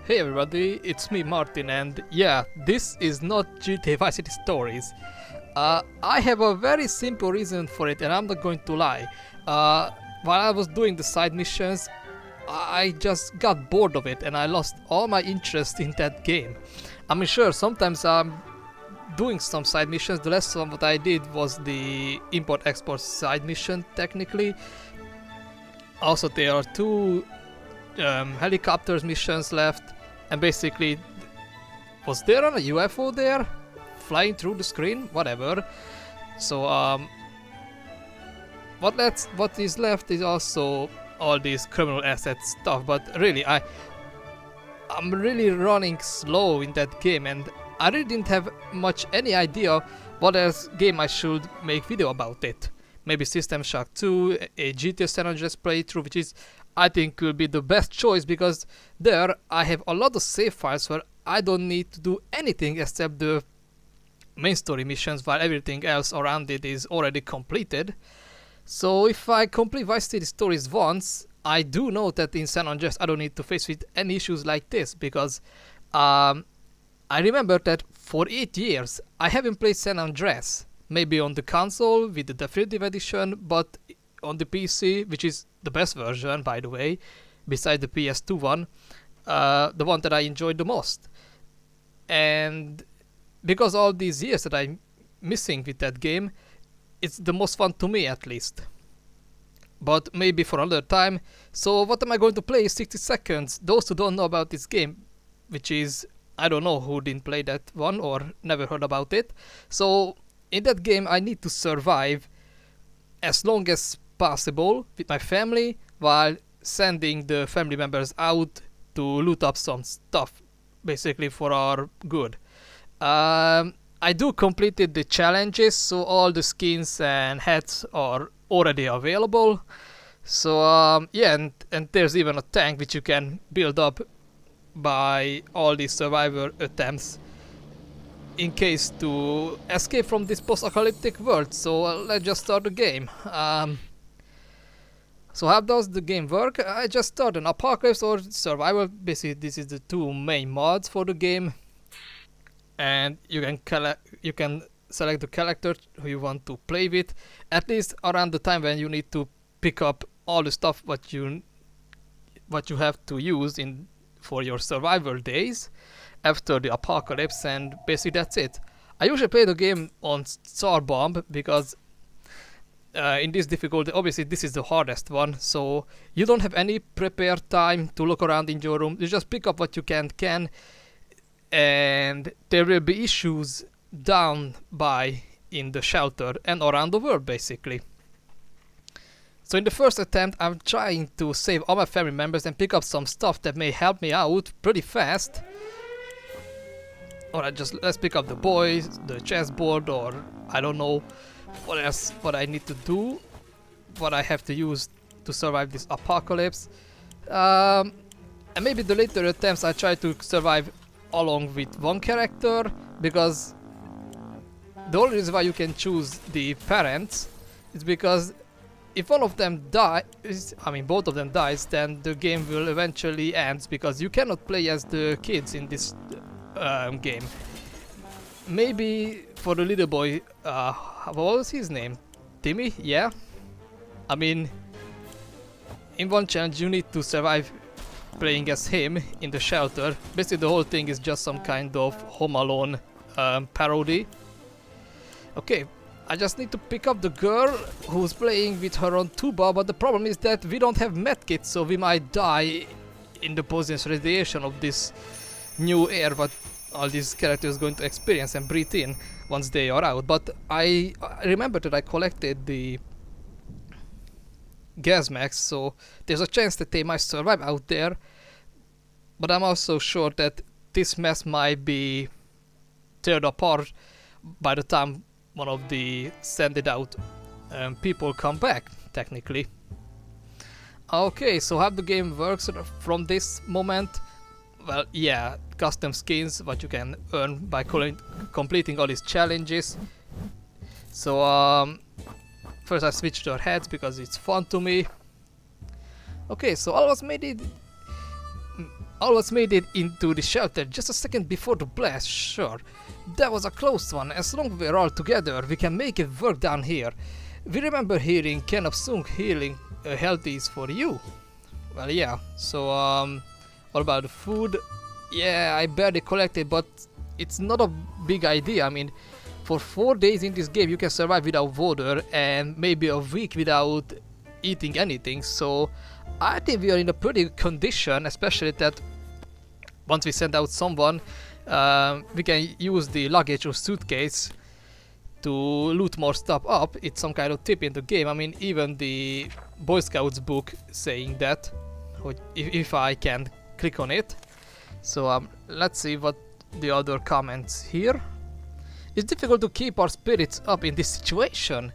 Hey everybody, it's me Martin, and yeah, this is not GTA Vice City Stories. I have a very simple reason for it, and I'm not going to lie. While I was doing the side missions, I just got bored of it and I lost all my interest in that game. I mean, sure, sometimes I'm doing some side missions. The last one what I did was the import-export side mission, technically. Also, there are two helicopters missions left, and basically, was there a UFO there flying through the screen? Whatever. So what is left is also all these criminal asset stuff. But really, I'm really running slow in that game, and I really didn't have much any idea what else game I should make video about it. Maybe System Shock 2, a GTA San Andreas playthrough, which is I think will be the best choice because there I have a lot of save files where I don't need to do anything except the main story missions while everything else around it is already completed. So if I complete Vice City Stories once, I do know that in San Andreas I don't need to face with any issues like this because I remember that for 8 years I haven't played San Andreas. Maybe on the console with the definitive edition, but on the PC, which is the best version by the way, beside the PS2 one, the one that I enjoyed the most. And because all these years that I'm missing with that game, it's the most fun to me at least. But maybe for another time. So what am I going to play? 60 seconds. Those who don't know about this game, which is, I don't know who didn't play that one or never heard about it. So in that game I need to survive as long as possible with my family while sending the family members out to loot up some stuff, basically for our good. I do completed the challenges, so all the skins and hats are already available. So yeah, and there's even a tank which you can build up by all these survivor attempts in case to escape from this post-apocalyptic world. So let's just start the game. So how does the game work? I just start an apocalypse or survival. Basically, this is the two main mods for the game, and you can select the character who you want to play with. At least around the time when you need to pick up all the stuff what you have to use in for your survival days after the apocalypse, and basically that's it. I usually play the game on Star Bomb because in this difficulty, obviously this is the hardest one, so you don't have any prepared time to look around in your room. You just pick up what you can, and there will be issues down by in the shelter and around the world basically. So in the first attempt I'm trying to save all my family members and pick up some stuff that may help me out pretty fast. Alright, just let's pick up the boys, the chessboard, or I don't know what else, what I need to do, what I have to use to survive this apocalypse. And maybe the later attempts I try to survive along with one character, because the only reason why you can choose the parents is because if one of them dies, I mean both of them dies, then the game will eventually end because you cannot play as the kids in this game. Maybe for the little boy, what was his name? Timmy? Yeah? I mean, in one challenge you need to survive playing as him in the shelter. Basically the whole thing is just some kind of Home Alone parody. Okay, I just need to pick up the girl who's playing with her own tuba, but the problem is that we don't have medkits, so we might die in the poisonous radiation of this new air what all these characters are going to experience and breathe in once they are out. But I remember that I collected the gas masks, so there's a chance that they might survive out there, but I'm also sure that this mess might be teared apart by the time one of the sended out people come back, technically. Okay, so how the game works from this moment? Well, yeah, custom skins, what you can earn by completing all these challenges. So first I switched to heads because it's fun to me. Okay, so almost made it into the shelter just a second before the blast, sure. That was a close one. As long as we're all together, we can make it work down here. We remember hearing Ken of Sung healing health is for you. Well, yeah. So, what about the food? Yeah, I barely collected, but it's not a big idea. I mean, for 4 days in this game, you can survive without water and maybe a week without eating anything. So, I think we are in a pretty good condition, especially that once we send out someone, we can use the luggage or suitcase to loot more stuff up. It's some kind of tip in the game. I mean, even the Boy Scouts book saying that, if I can click on it. So let's see what the other comments here. It's difficult to keep our spirits up in this situation.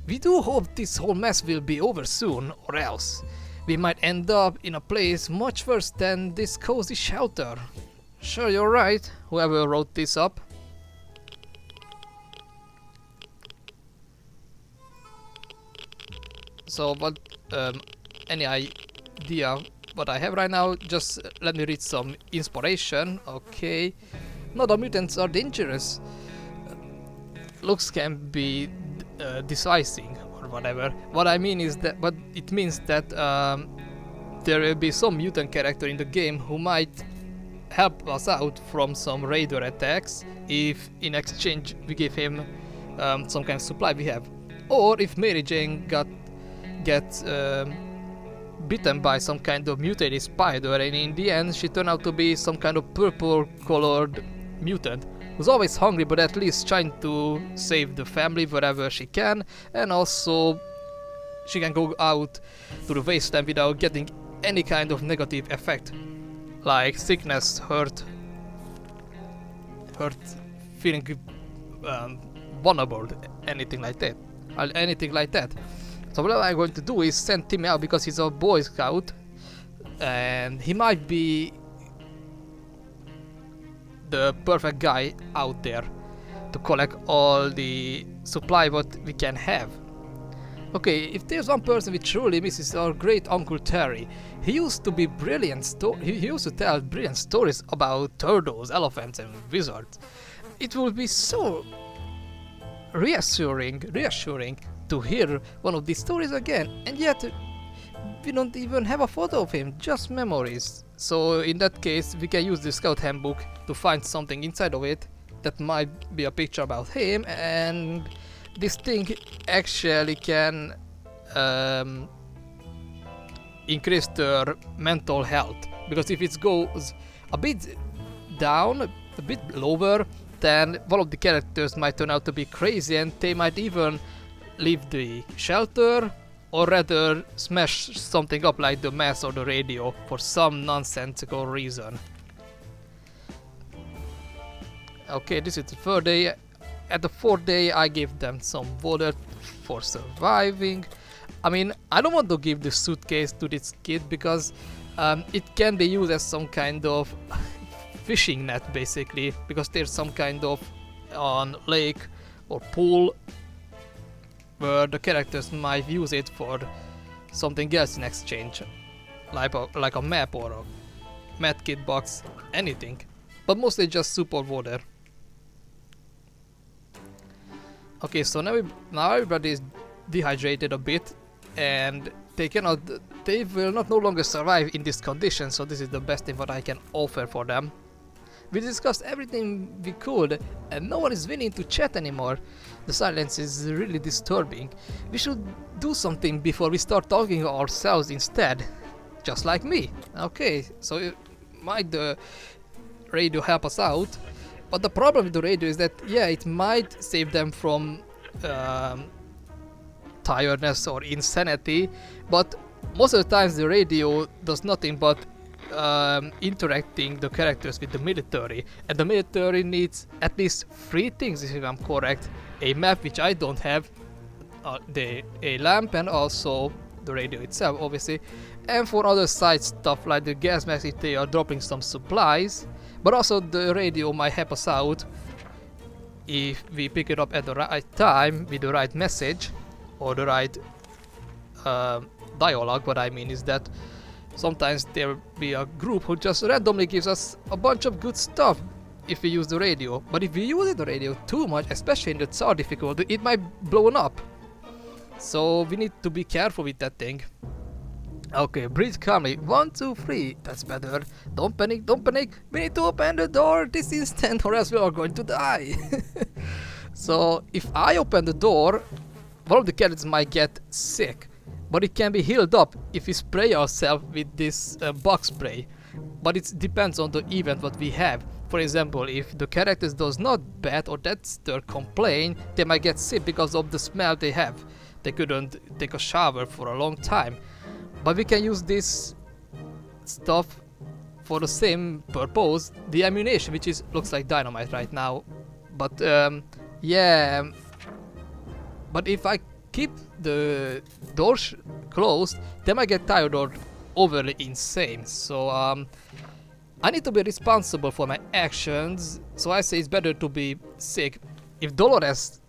We do hope this whole mess will be over soon, or else we might end up in a place much worse than this cozy shelter. Sure, you're right, whoever wrote this up. So what, any idea what I have right now? Just let me read some inspiration. Okay. No, the mutants are dangerous. Looks can be decising or whatever. What I mean is that, but it means that there will be some mutant character in the game who might help us out from some raider attacks if in exchange we give him some kind of supply we have. Or if Mary Jane gets bitten by some kind of mutated spider and in the end she turned out to be some kind of purple colored mutant who's always hungry but at least trying to save the family wherever she can, and also she can go out to the wasteland without getting any kind of negative effect like sickness, hurt, feeling vulnerable, anything like that. So what I'm going to do is send Timmy out because he's a Boy Scout and he might be the perfect guy out there to collect all the supply what we can have. Okay, if there's one person we truly miss is our great Uncle Terry. He used to be brilliant. He used to tell brilliant stories about turtles, elephants, and wizards. It would be so reassuring to hear one of these stories again, and yet we don't even have a photo of him, just memories. So in that case, we can use the Scout Handbook to find something inside of it that might be a picture about him, and this thing actually can increase their mental health, because if it goes a bit down, a bit lower, then one of the characters might turn out to be crazy and they might even leave the shelter or rather smash something up like the mess or the radio for some nonsensical reason. Okay, this is the third day. At the fourth day I gave them some water for surviving. I mean, I don't want to give the suitcase to this kid because it can be used as some kind of fishing net basically, because there's some kind of on lake or pool where the characters might use it for something else in exchange, like a map or a medkit box, anything, but mostly just soup or water. Okay, so now everybody is dehydrated a bit and they will not no longer survive in this condition, so this is the best thing what I can offer for them. We discussed everything we could and no one is willing to chat anymore. The silence is really disturbing. We should do something before we start talking ourselves instead. Just like me. Okay, so might the radio help us out? But the problem with the radio is that, yeah, it might save them from tiredness or insanity, but most of the times the radio does nothing but interacting the characters with the military, and the military needs at least 3 things if I'm correct: a map, which I don't have, a lamp, and also the radio itself obviously, and for other side stuff like the gas mask if they are dropping some supplies. But also the radio might help us out if we pick it up at the right time with the right message or the right dialogue. What I mean is that Sometimes there will be a group who just randomly gives us a bunch of good stuff if we use the radio. But if we use the radio too much, especially in the Tsar difficulty, it might blow up. So we need to be careful with that thing. Okay, breathe calmly. 1, 2, 3. That's better. Don't panic, don't panic. We need to open the door this instant or else we are going to die. So if I open the door, one of the characters might get sick. But it can be healed up if we spray ourselves with this bug spray. But it depends on the event what we have. For example, if the characters does not bat or that's their complaint, they might get sick because of the smell they have. They couldn't take a shower for a long time. But we can use this stuff for the same purpose, the ammunition, which looks like dynamite right now. But yeah, but if I keep the doors closed, they might get tired or overly insane. So I need to be responsible for my actions. So I say it's better to be sick. If Dolores,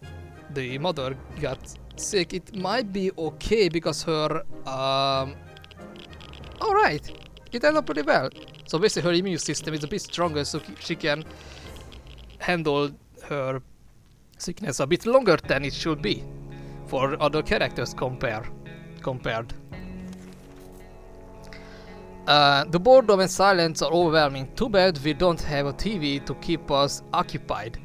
the mother, got sick, it might be okay because her alright, it ended up pretty well. So basically her immune system is a bit stronger, so she can handle her sickness a bit longer than it should be for other characters compared. The boredom and silence are overwhelming. Too bad we don't have a TV to keep us occupied.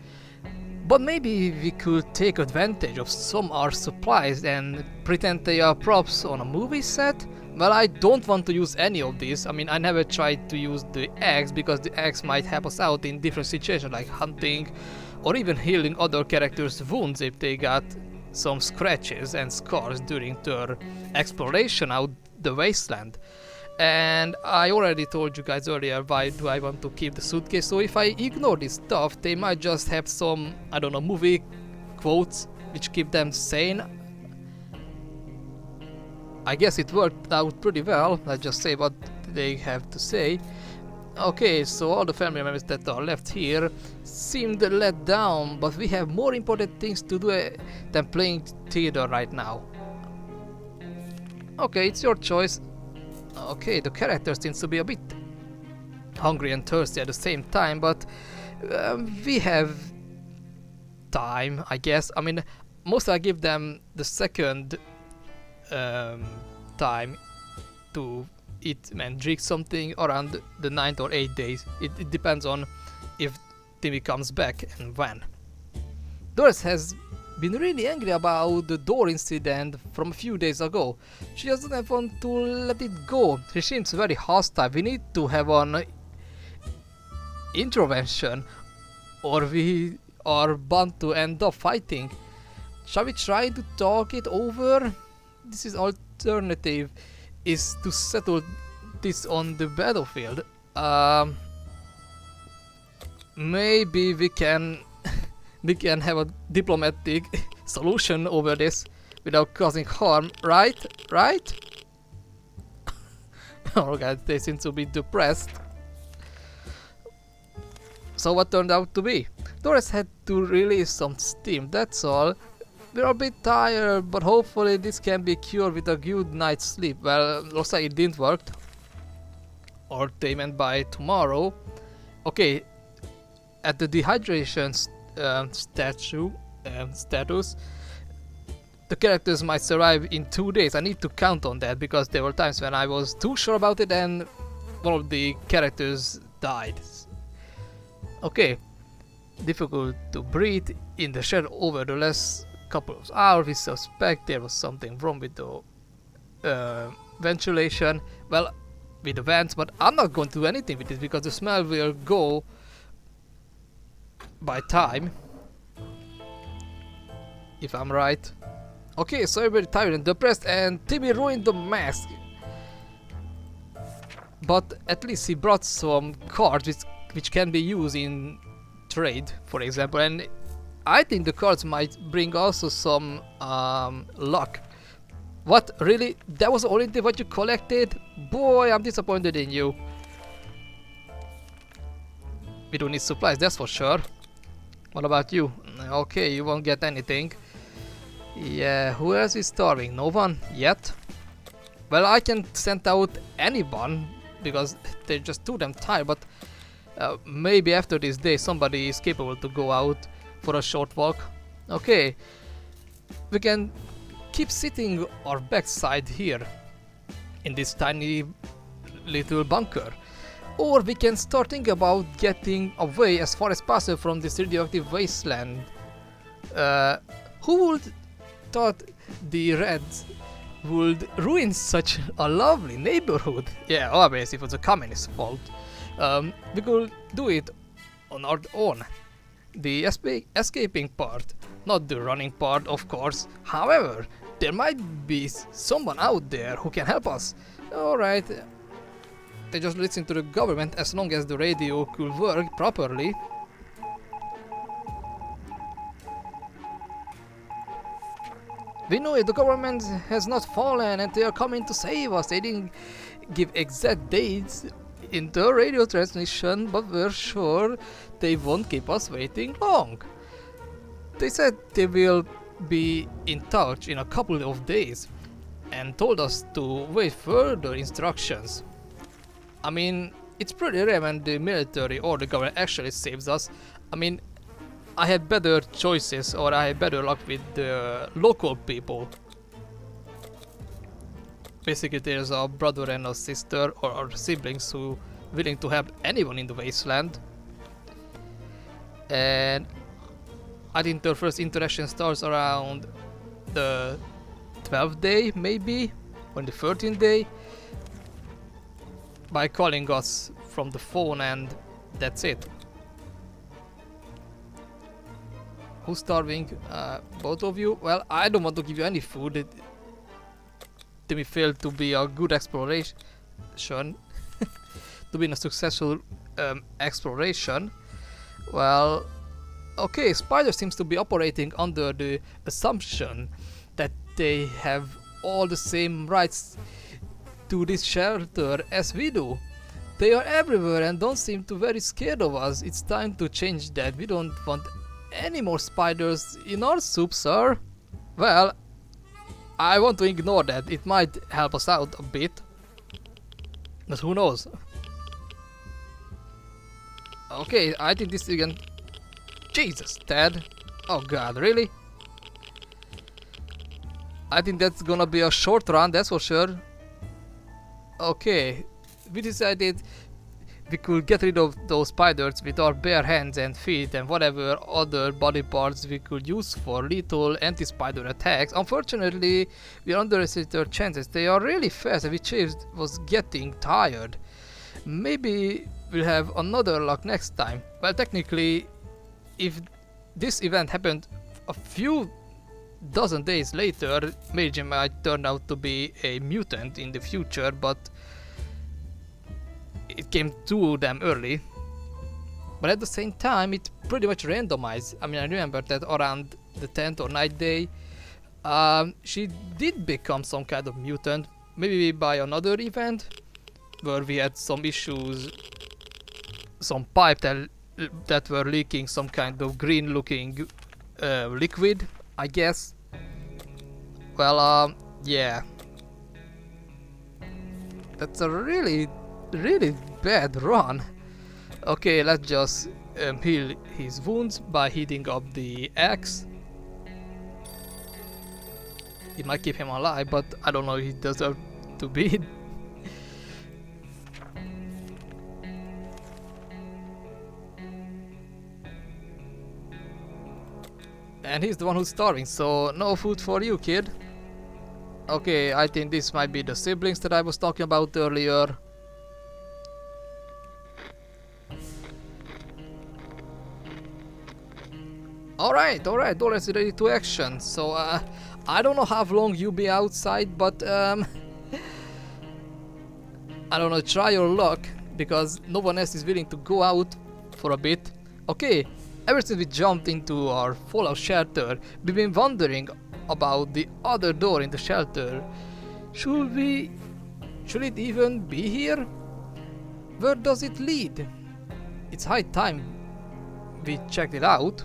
But maybe we could take advantage of some art supplies and pretend they are props on a movie set? Well, I don't want to use any of these. I mean, I never tried to use the axe because the axe might help us out in different situations like hunting or even healing other characters' wounds if they got some scratches and scars during their exploration out the wasteland. And I already told you guys earlier why do I want to keep the suitcase. So if I ignore this stuff, they might just have some, I don't know, movie quotes which keep them sane. I guess it worked out pretty well. Let's just say what they have to say. Okay, so all the family members that are left here seemed let down, but we have more important things to do than playing theater right now. Okay, it's your choice. Okay, the character seems to be a bit hungry and thirsty at the same time, but we have time, I guess. I mean, mostly I give them the second time to eat and drink something around the 9th or 8th days. It depends on if Timmy comes back and when. Doris has been really angry about the door incident from a few days ago. She doesn't want to let it go. She seems very hostile. We need to have an intervention or we are bound to end up fighting. Shall we try to talk it over? This is alternative is to settle this on the battlefield. Maybe we can have a diplomatic solution over this without causing harm, right? Oh god, they seem to be depressed. So what turned out to be? Doris had to release some steam, that's all. We're a bit tired, but hopefully this can be cured with a good night's sleep. Well, looks like it didn't work. Or they meant by tomorrow. Okay, at the dehydration status, the characters might survive in 2 days. I need to count on that because there were times when I was too sure about it and one of the characters died. Okay, difficult to breathe in the shed over the last couple of hours. We suspect there was something wrong with the ventilation, well, with the vents, but I'm not going to do anything with it because the smell will go by time, if I'm right. Okay, so everybody tired and depressed and Timmy ruined the mask, but at least he brought some cards which can be used in trade, for example, and I think the cards might bring also some luck. What, really? That was only what you collected? Boy, I'm disappointed in you. We don't need supplies, that's for sure. What about you? Okay, you won't get anything. Yeah, who else is starving? No one? Yet? Well, I can send out anyone because they're just too damn tired, but maybe after this day somebody is capable to go out for a short walk. Okay, we can keep sitting our backside here in this tiny little bunker. Or we can start thinking about getting away as far as possible from this radioactive wasteland. Who would thought the Reds would ruin such a lovely neighborhood? Yeah, obviously it was the communist fault. We could do it on our own. The escaping part, not the running part, of course. However, there might be someone out there who can help us. Alright, they just listen to the government as long as the radio could work properly. We know it, the government has not fallen and they are coming to save us. They didn't give exact dates in the radio transmission, but we're sure they won't keep us waiting long. They said they will be in touch in a couple of days and told us to wait further instructions. I mean, it's pretty rare when the military or the government actually saves us. I mean, I had better choices or I had better luck with the local people. Basically, there's a brother and a sister or siblings who willing to help anyone in the wasteland. And I think the first interaction starts around the 12th day, maybe, on the 13th day, by calling us from the phone, and that's it. Who's starving? Both of you? Well, I don't want to give you any food. It may fail to be a good exploration. To be a successful exploration. Well, okay, Spider seems to be operating under the assumption that they have all the same rights to this shelter as we do. They are everywhere and don't seem to very scared of us. It's time to change that. We don't want any more spiders in our soup, sir. Well, I want to ignore that. It might help us out a bit. But who knows? Okay, I think this again. Jesus, Ted. Oh god, really? I think that's gonna be a short run, that's for sure. Okay, we decided we could get rid of those spiders with our bare hands and feet and whatever other body parts we could use for lethal anti-spider attacks. Unfortunately, we underestimated their chances. They are really fast and Chase was getting tired. Maybe we'll have another luck next time. Well, technically, if this event happened a few dozen days later, Meiji might turn out to be a mutant in the future, but it came too damn early. But at the same time, it pretty much randomized. I mean, I remember that around the 10th or 9th day, she did become some kind of mutant, maybe by another event, where we had some issues, some pipe that were leaking some kind of green looking liquid, I guess. Well, yeah. That's a really bad run. Okay, let's just heal his wounds by heating up the axe. It might keep him alive, but I don't know if he deserves to be. And he's the one who's starving, so no food for you, kid. Okay, I think this might be the siblings that I was talking about earlier. Alright, Dolores is ready to action. So, I don't know how long you'll be outside, but I don't know, try your luck, because no one else is willing to go out for a bit. Okay, ever since we jumped into our fallout shelter, we've been wondering about the other door in the shelter. Should it even be here? Where does it lead? It's high time we checked it out.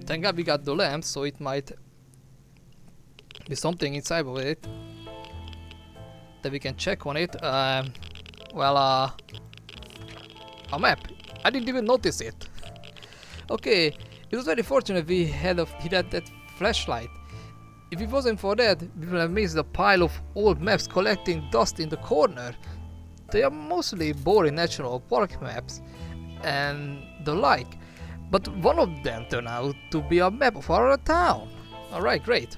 Thank God we got the lamp, so it might be something inside of it. that we can check on it. Well, a map. I didn't even notice it. Okay, it was very fortunate he had that flashlight. If it wasn't for that, we would have missed a pile of old maps collecting dust in the corner. They are mostly boring national park maps and the like, but one of them turned out to be a map of our town. Alright, great.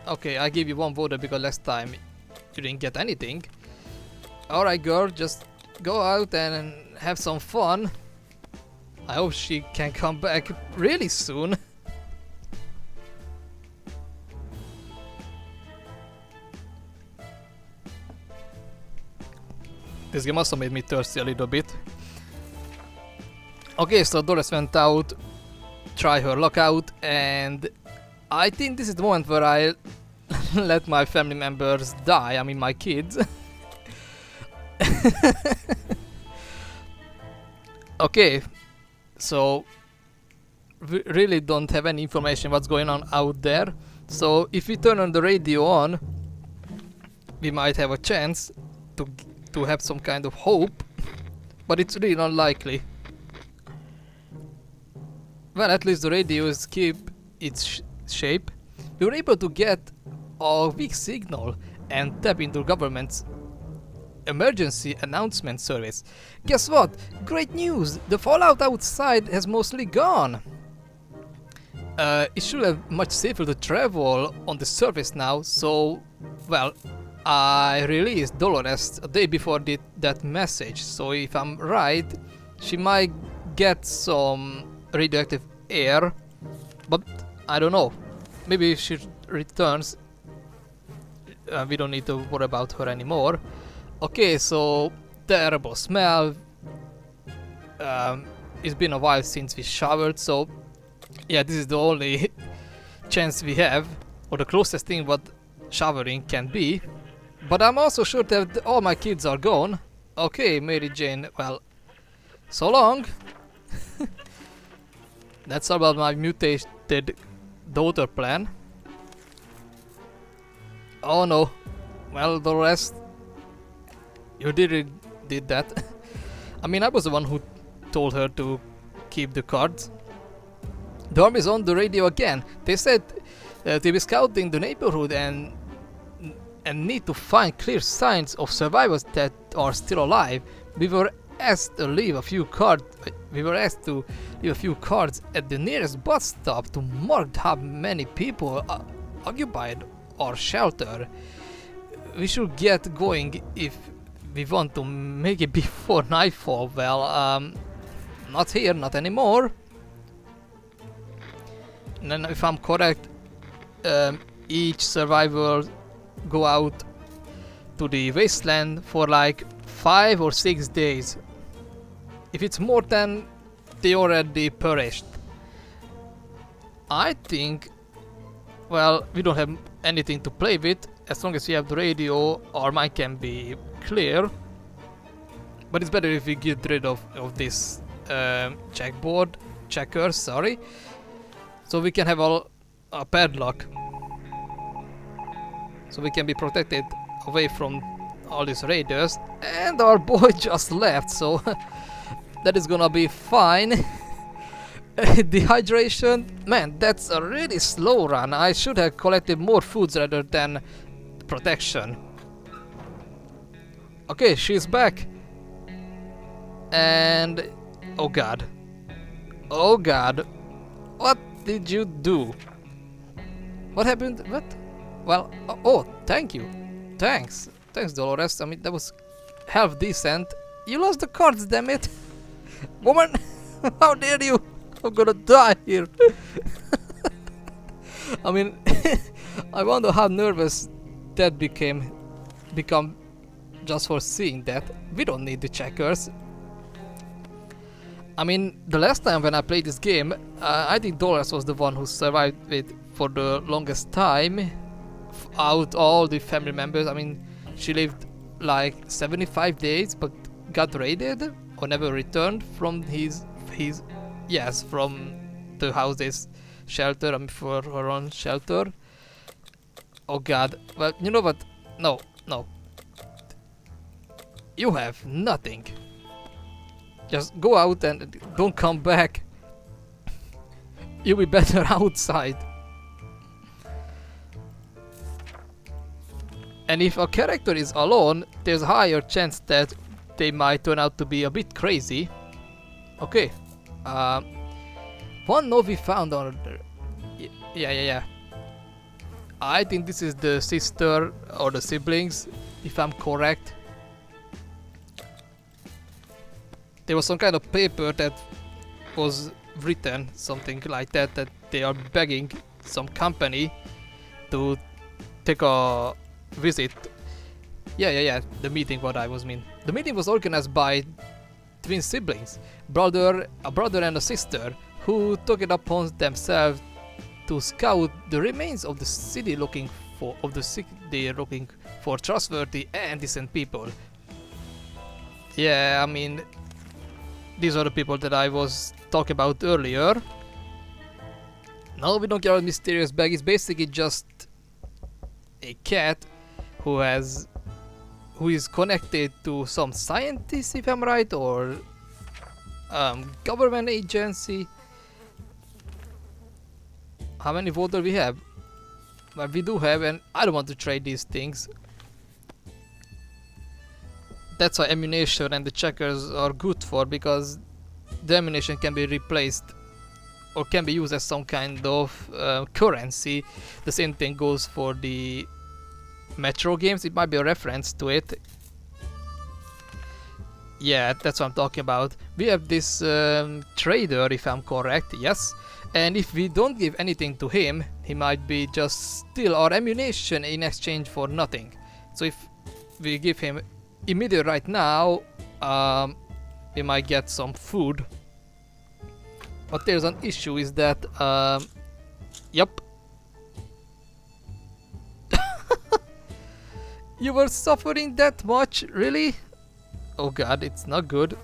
Okay, I give you one voter because last time you didn't get anything. Alright girl, just go out and have some fun. I hope she can come back really soon. This game also made me thirsty a little bit. Okay, so Dolores went out, try her luck out, and I think this is the moment where I let my family members die, I mean my kids. Okay, so we really don't have any information what's going on out there. So if we turn on the radio on, we might have a chance to have some kind of hope, but it's really not likely. Well, at least the radios keep its shape. We were able to get a weak signal and tap into government's emergency announcement service. Guess what? Great news! The fallout outside has mostly gone. It should have much safer to travel on the surface now, so, well, I released Dolores a day before that message, so if I'm right, she might get some radioactive air, but I don't know. Maybe if she returns, we don't need to worry about her anymore. Okay, so terrible smell. It's been a while since we showered, so yeah, this is the only chance we have, or the closest thing what showering can be. But I'm also sure that all my kids are gone. Okay, Mary Jane, well, so long. That's all about my mutated daughter plan. Oh no. Well, the rest, you did that. I mean, I was the one who told her to keep the cards. The army's on the radio again. They said they'll be scouting the neighborhood and need to find clear signs of survivors that are still alive. We were asked to leave a few cards. At the nearest bus stop to mark how many people occupied our shelter. We should get going if we want to make it before nightfall. Well, not here, not anymore. And then, if I'm correct, each survivor go out to the wasteland for like 5 or 6 days. If it's more than, they already perished. I think, well, we don't have anything to play with. As long as we have the radio, our mind can be clear. But it's better if we get rid of this checkers, sorry. So we can have a padlock. So we can be protected away from all these raiders. And our boy just left, so that is gonna be fine. Dehydration, man, that's a really slow run. I should have collected more foods rather than protection. Okay, she's back. And oh god. Oh god. What did you do? What happened? What? Well, oh, thank you. Thanks, Dolores. I mean, that was half decent. You lost the cards, damn it. Woman, how dare you? I'm gonna die here. I mean, I wonder how nervous that become just for seeing that. We don't need the checkers. I mean, the last time when I played this game, I think Dolores was the one who survived it for the longest time out all the family members. I mean, she lived like 75 days but got raided or never returned from from the house they shelter, I mean for her own shelter. Oh god, well, you know what? No, no. You have nothing. Just go out and don't come back. You'll be better outside. And if a character is alone, there's a higher chance that they might turn out to be a bit crazy. Okay. One note we found on... Yeah. I think this is the sister or the siblings, if I'm correct. There was some kind of paper that was written, something like that, that they are begging some company to take a visit. Yeah, the meeting, what I was mean. The meeting was organized by twin siblings, a brother and a sister, who took it upon themselves to scout the remains of the city looking for trustworthy and decent people. Yeah, I mean, these are the people that I was talking about earlier. No, we don't get a mysterious bag. It's basically just a cat who is connected to some scientist, if I'm right, or government agency. How many water we have? Well, we do have, and I don't want to trade these things. That's why ammunition and the checkers are good for, because the ammunition can be replaced or can be used as some kind of currency. The same thing goes for the Metro games. It might be a reference to it. Yeah, that's what I'm talking about. We have this trader, if I'm correct, yes. And if we don't give anything to him, he might be just steal our ammunition in exchange for nothing. So if we give him immediate right now, we might get some food. But there's an issue, is that yep. You were suffering that much, really? Oh god, it's not good.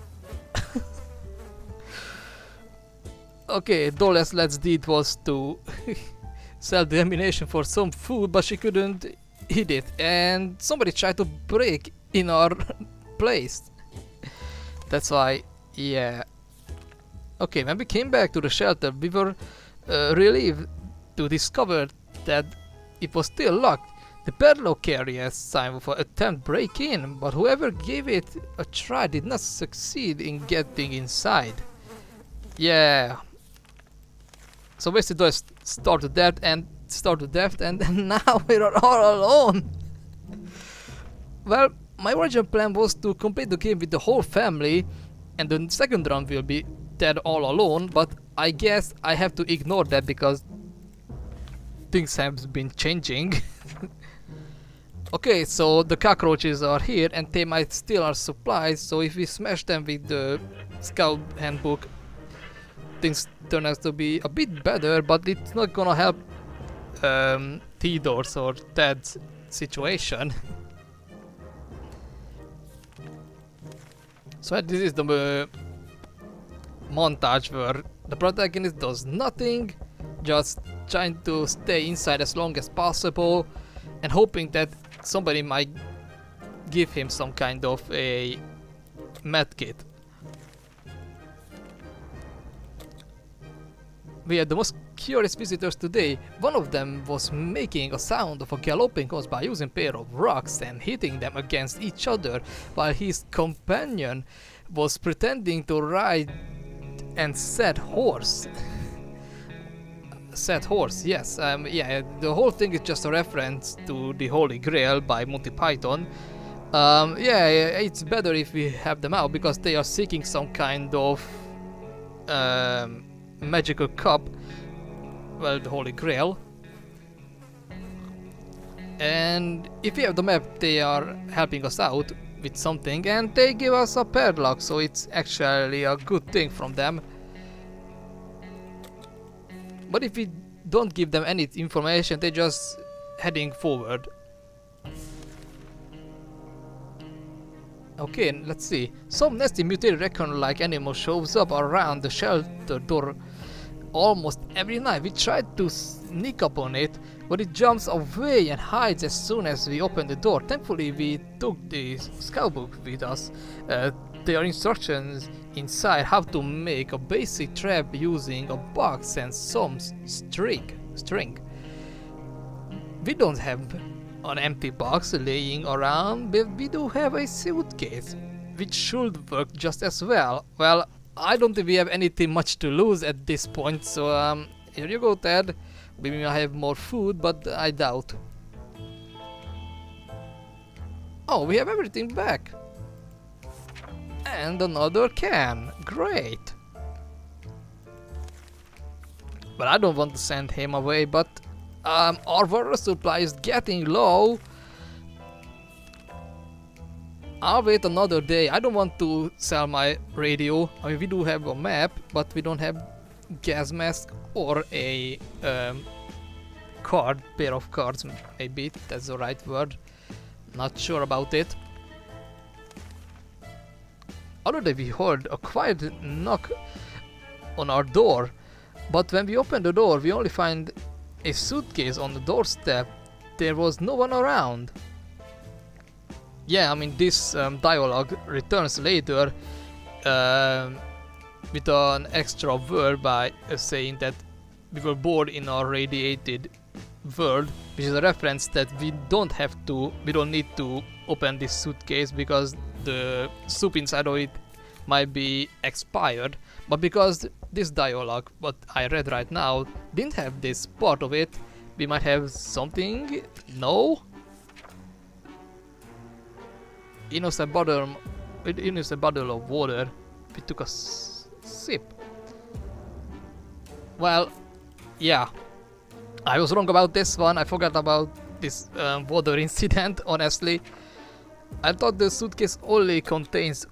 Okay, Dole's last deed was to sell the ammunition for some food, but she couldn't eat it, and somebody tried to break in our place. That's why, yeah. Okay, when we came back to the shelter, we were relieved to discover that it was still locked. The padlock carrier sign for attempt break-in, but whoever gave it a try did not succeed in getting inside. Yeah. So basically just starve to death and now we're all alone. Well, my original plan was to complete the game with the whole family, and the second round will be dead all alone, but I guess I have to ignore that because things have been changing. Okay, so the cockroaches are here and they might steal our supplies, so if we smash them with the scout handbook, things turn out to be a bit better, but it's not gonna help Theodore's or Ted's situation. So this is the montage where the protagonist does nothing, just trying to stay inside as long as possible and hoping that somebody might give him some kind of a medkit. We had the most curious visitors today. One of them was making a sound of a galloping horse by using a pair of rocks and hitting them against each other, while his companion was pretending to ride and said horse. Said horse, yes. Yeah, the whole thing is just a reference to the Holy Grail by Monty Python. Yeah, it's better if we have them out because they are seeking some kind of magical cup, well, the Holy Grail. And if we have the map, they are helping us out with something, and they give us a padlock, so it's actually a good thing from them. But if we don't give them any information, they're just heading forward. Okay, let's see. Some nasty mutated raccoon-like animal shows up around the shelter door. almost every night. We tried to sneak up on it, but it jumps away and hides as soon as we open the door. Thankfully, we took the scout book with us. There are instructions inside how to make a basic trap using a box and some string. We don't have an empty box laying around, but we do have a suitcase, which should work just as well. Well, I don't think we have anything much to lose at this point, so here you go, Ted. We may have more food, but I doubt. Oh, we have everything back. And another can. Great. But I don't want to send him away, but our water supply is getting low. I'll wait another day. I don't want to sell my radio. I mean, we do have a map, but we don't have gas mask or a pair of cards, maybe that's the right word. Not sure about it. Other day we heard a quiet knock on our door, but when we opened the door, we only find a suitcase on the doorstep. There was no one around. Yeah, I mean, this dialogue returns later with an extra word by saying that we were born in a radiated world, which is a reference that we don't need to open this suitcase because the soup inside of it might be expired. But because this dialogue, what I read right now, didn't have this part of it, we might have something. No? Innocent bottle of water. We took a sip. Well, yeah, I was wrong about this one. I forgot about this water incident, honestly. I thought the suitcase only contains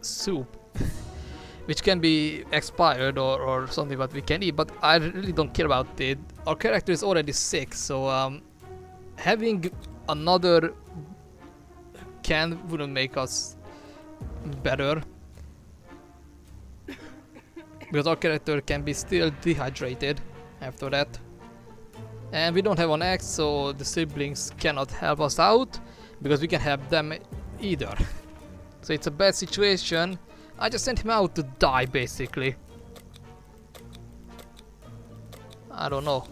soup, which can be expired or something that we can eat, but I really don't care about it. Our character is already sick, so having another can wouldn't make us better, because our character can be still dehydrated after that. And we don't have an axe, so the siblings cannot help us out, because we can help them either. So it's a bad situation. I just sent him out to die, basically. I don't know.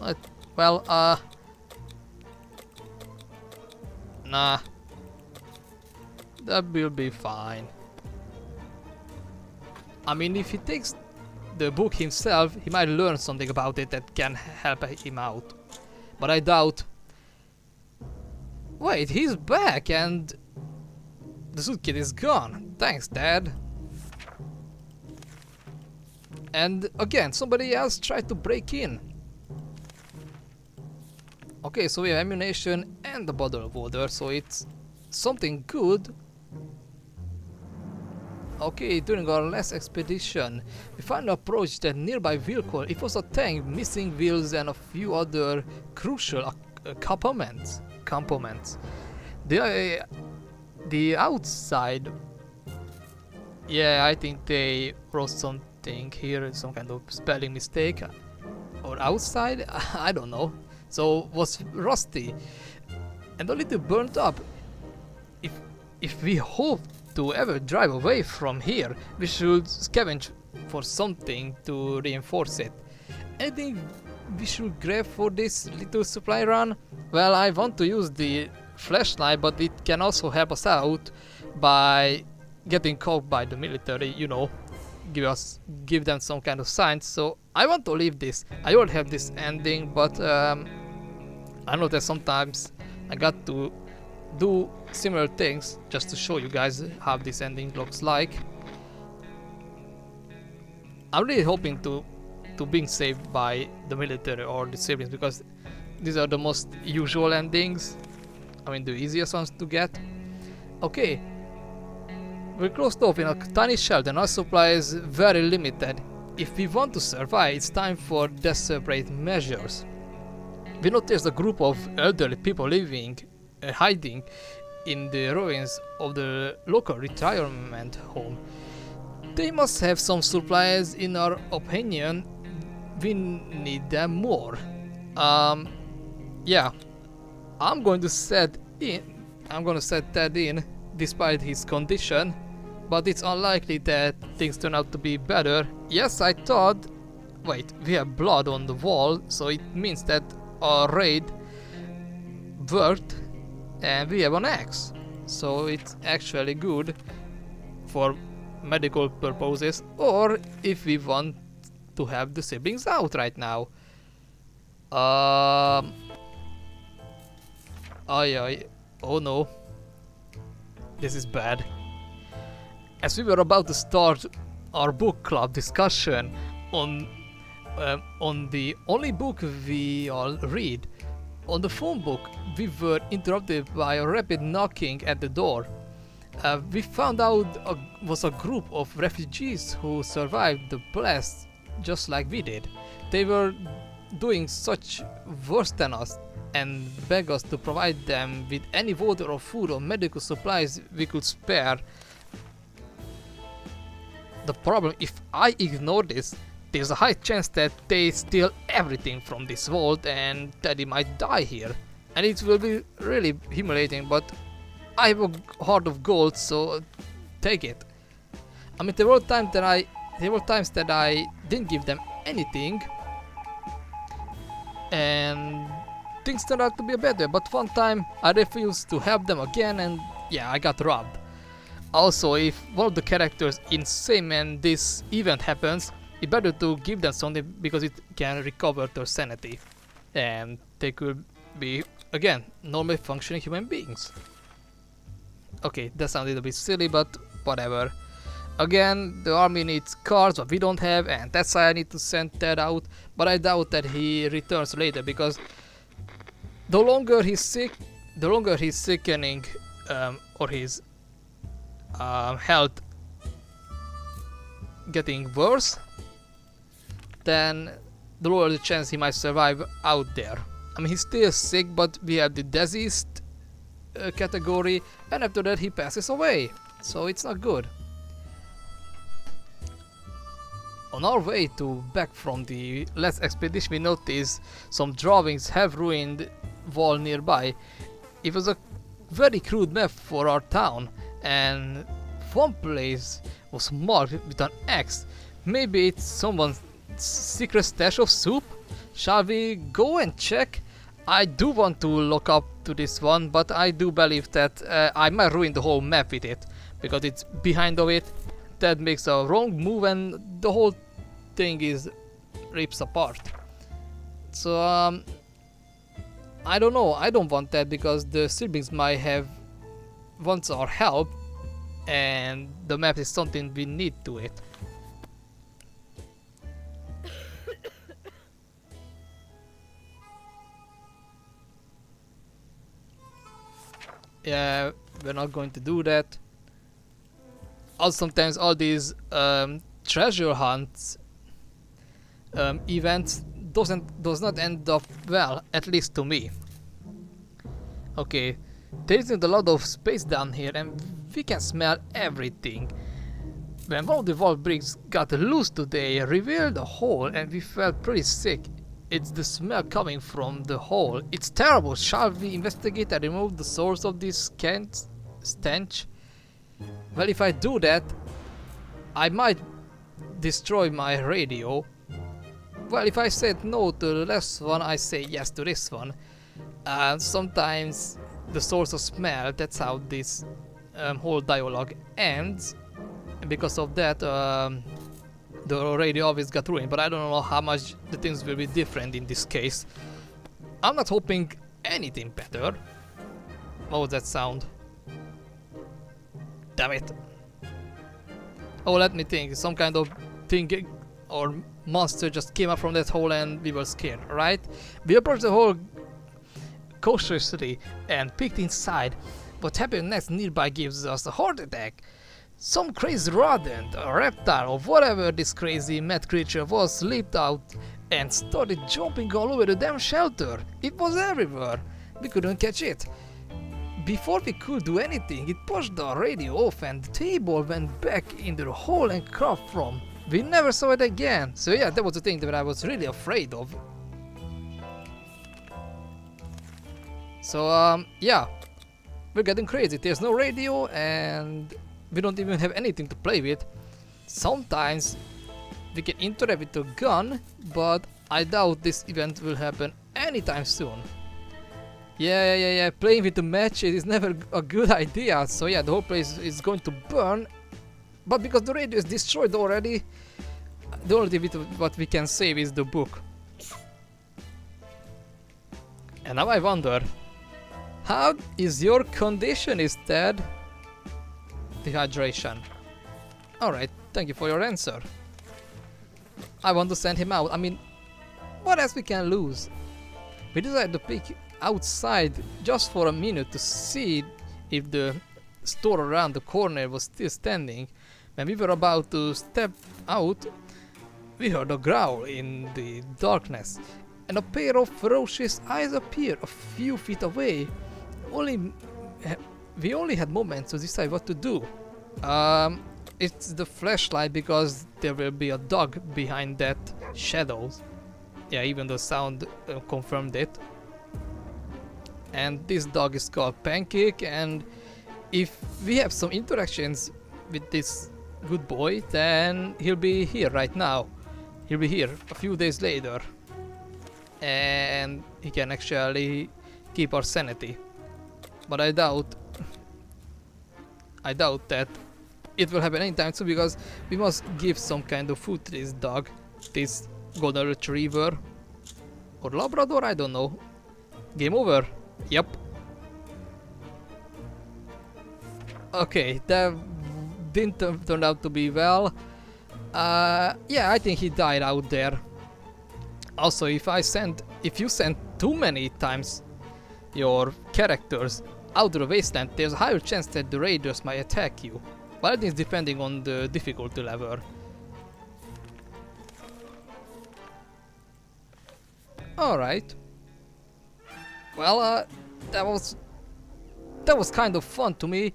Nah. That will be fine. I mean, if he takes the book himself, he might learn something about it that can help him out. But I doubt. Wait, he's back and the suitcase is gone. Thanks, Dad. And again, somebody else tried to break in. Okay, so we have ammunition and a bottle of water, so it's something good. Okay, during our last expedition, we finally approached a nearby vehicle. It was a tank, missing wheels and a few other crucial components. The outside... Yeah, I think they wrote something here, some kind of spelling mistake. Or outside? I don't know. So, was rusty and a little burnt up. If we hope to ever drive away from here, we should scavenge for something to reinforce it. Anything we should grab for this little supply run? Well, I want to use the flashlight, but it can also help us out by getting caught by the military, you know, give them some kind of signs. So I want to leave this. I already have this ending, but I know that sometimes I got to do similar things just to show you guys how this ending looks like. I'm really hoping to being saved by the military or the siblings, because these are the most usual endings. I mean, the easiest ones to get. Okay, we're closed off in a tiny shelter and our supply is very limited. If we want to survive, it's time for desperate measures. We noticed a group of elderly people hiding in the ruins of the local retirement home. They must have some supplies. In our opinion, we need them more. Yeah, I'm going to set that in despite his condition, but it's unlikely that things turn out to be better. Yes, I thought. Wait, we have blood on the wall, so it means that our raid worked, and we have an axe, so it's actually good for medical purposes, or if we want to have the siblings out right now. Oh no, this is bad. As we were about to start our book club discussion on the only book we all read, on the phone book, we were interrupted by a rapid knocking at the door. We found out it was a group of refugees who survived the blast just like we did. They were doing such worse than us and begged us to provide them with any water or food or medical supplies we could spare. The problem, if I ignore this, there's a high chance that they steal everything from this vault and Teddy might die here. And it will be really humiliating, but I have a heart of gold, so take it. I mean, there were times that I didn't give them anything, and things turned out to be better. But one time I refused to help them again, and yeah, I got robbed. Also, if one of the characters is insane and this event happens, it's better to give them something because it can recover their sanity, and they could be again normally functioning human beings. Okay, that sounded a bit silly, but whatever. Again, the army needs cars, but we don't have, and that's why I need to send Ted out. But I doubt that he returns later, because the longer he's sick, the longer he's sickening, or his health getting worse, then the lower the chance he might survive out there. I mean, he's still sick, but we have the diseased category, and after that he passes away, so it's not good. On our way back from the last expedition, we noticed some drawings have ruined wall nearby. It was a very crude map for our town, and one place was marked with an X. Maybe it's someone's secret stash of soup? Shall we go and check? I do want to look up to this one, but I do believe that I might ruin the whole map with it, because it's behind of it. That makes a wrong move and the whole thing is rips apart. So I don't know, I don't want that, because the siblings might have wants our help, and the map is something we need to it. Yeah, we're not going to do that. Also, sometimes all these treasure hunts events does not end up well, at least to me. Okay, there isn't a lot of space down here, and we can smell everything. When one of the vault bricks got loose today, it revealed a hole, and we felt pretty sick. It's the smell coming from the hole. It's terrible. Shall we investigate and remove the source of this stench? Well, if I do that, I might destroy my radio. Well, if I said no to the last one, I say yes to this one. Sometimes the source of smell, that's how this whole dialogue ends. And because of that, the radio always got ruined, but I don't know how much the things will be different in this case. I'm not hoping anything better. What was that sound? Damn it. Oh, let me think. Some kind of thing or monster just came up from that hole and we were scared, right? We approached the hole cautiously and peeked inside. What happened next nearby gives us a heart attack. Some crazy rodent, a reptile, or whatever this crazy mad creature was, leaped out and started jumping all over the damn shelter. It was everywhere. We couldn't catch it. before we could do anything, it pushed the radio off and the table went back in the hole and craft from. We never saw it again. So yeah, that was the thing that I was really afraid of. So yeah, we're getting crazy. There's no radio and we don't even have anything to play with. Sometimes we can interact with the gun, but I doubt this event will happen anytime soon. Yeah, playing with the matches is never a good idea. So yeah, the whole place is going to burn. But because the radio is destroyed already, the only thing what we can save is the book. And now I wonder, how is your condition instead? Dehydration. Alright, thank you for your answer. I want to send him out. I mean, what else we can lose? We decided to peek outside just for a minute to see if the store around the corner was still standing. When we were about to step out, we heard a growl in the darkness, and a pair of ferocious eyes appeared a few feet away. We only had moments to decide what to do. It's the flashlight because there will be a dog behind that shadows. Yeah, even the sound confirmed it. And this dog is called Pancake, and if we have some interactions with this good boy, then he'll be here right now. He'll be here a few days later. And he can actually keep our sanity. But I doubt that it will happen anytime soon, because we must give some kind of food to this dog. This golden retriever. Or Labrador, I don't know. Game over. Yep. Okay, that didn't turn out to be well. Yeah, I think he died out there. Also, if you send too many times your characters out of the wasteland, there's a higher chance that the raiders might attack you. But I think it's depending on the difficulty level. Alright. Well, that was kind of fun to me.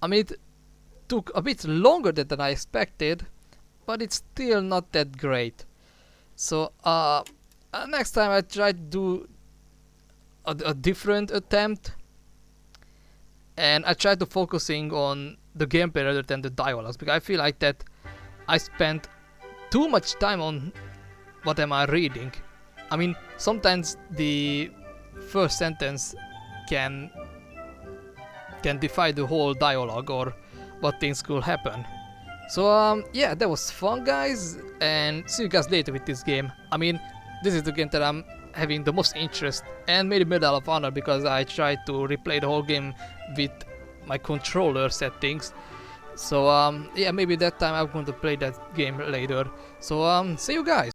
I mean, it took a bit longer than I expected, but it's still not that great. So, next time I try to do a different attempt, and I try to focusing on the gameplay rather than the dialogues, because I feel like that I spent too much time on what am I reading. I mean, sometimes the first sentence can defy the whole dialogue or what things could happen. So yeah, that was fun, guys, and see you guys later with this game. I mean, this is the game that I'm having the most interest, and maybe Medal of Honor, because I tried to replay the whole game with my controller settings. So yeah, maybe that time I'm going to play that game later. So see you guys.